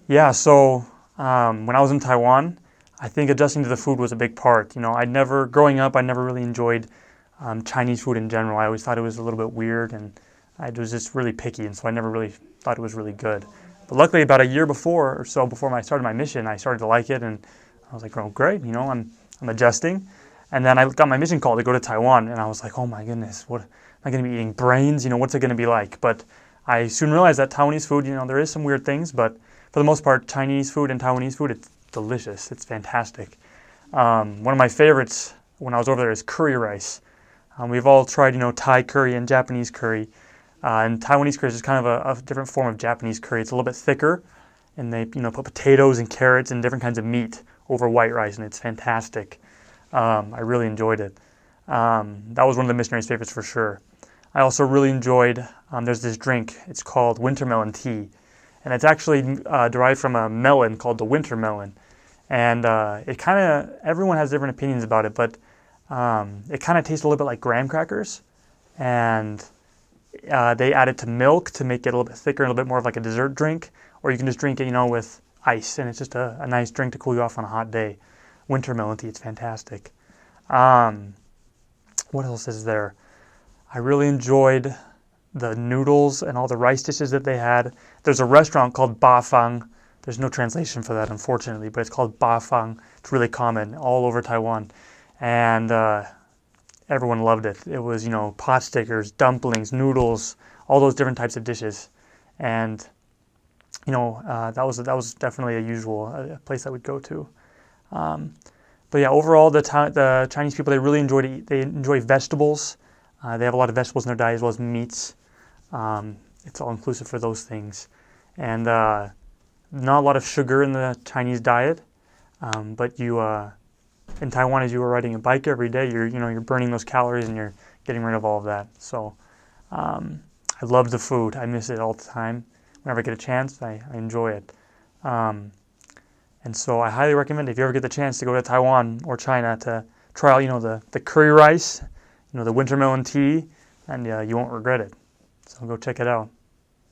Yeah, so when I was in Taiwan, I think adjusting to the food was a big part. Growing up, I never really enjoyed Chinese food in general. I always thought it was a little bit weird, and I was just really picky, and so I never really thought it was really good. But luckily, about a year before or so, before I started my mission, I started to like it, and I was like, "Oh, great! I'm adjusting." And then I got my mission call to go to Taiwan, and I was like, "Oh my goodness, what am I going to be eating? Brains? What's it going to be like?" But I soon realized that Taiwanese food, there is some weird things, but for the most part, Chinese food and Taiwanese food, it's delicious. It's fantastic. One of my favorites when I was over there is curry rice. We've all tried, Thai curry and Japanese curry. And Taiwanese curry is just kind of a different form of Japanese curry. It's a little bit thicker, and they, put potatoes and carrots and different kinds of meat over white rice, and it's fantastic. I really enjoyed it. That was one of the missionaries' favorites for sure. I also really enjoyed, there's this drink, it's called winter melon tea. And it's actually derived from a melon called the winter melon. And everyone has different opinions about it, but it kind of tastes a little bit like graham crackers. And they add it to milk to make it a little bit thicker and a little bit more of like a dessert drink. Or you can just drink it, with ice. And it's just a nice drink to cool you off on a hot day. Winter melon tea, it's fantastic. What else is there? I really enjoyed the noodles and all the rice dishes that they had. There's a restaurant called Ba Fang. There's no translation for that, unfortunately, but it's called Ba Fang. It's really common all over Taiwan. And everyone loved it. It was, pot stickers, dumplings, noodles, all those different types of dishes. And, that was definitely a place I would go to. But yeah, overall, the Chinese people, they really they enjoy vegetables. They have a lot of vegetables in their diet as well as meats. It's all inclusive for those things. And not a lot of sugar in the Chinese diet. But in Taiwan, as you were riding a bike every day, you're burning those calories and you're getting rid of all of that. So I love the food. I miss it all the time. Whenever I get a chance, I enjoy it. And so I highly recommend, if you ever get the chance to go to Taiwan or China, to try out, the curry rice, the winter melon tea, and you won't regret it. So go check it out.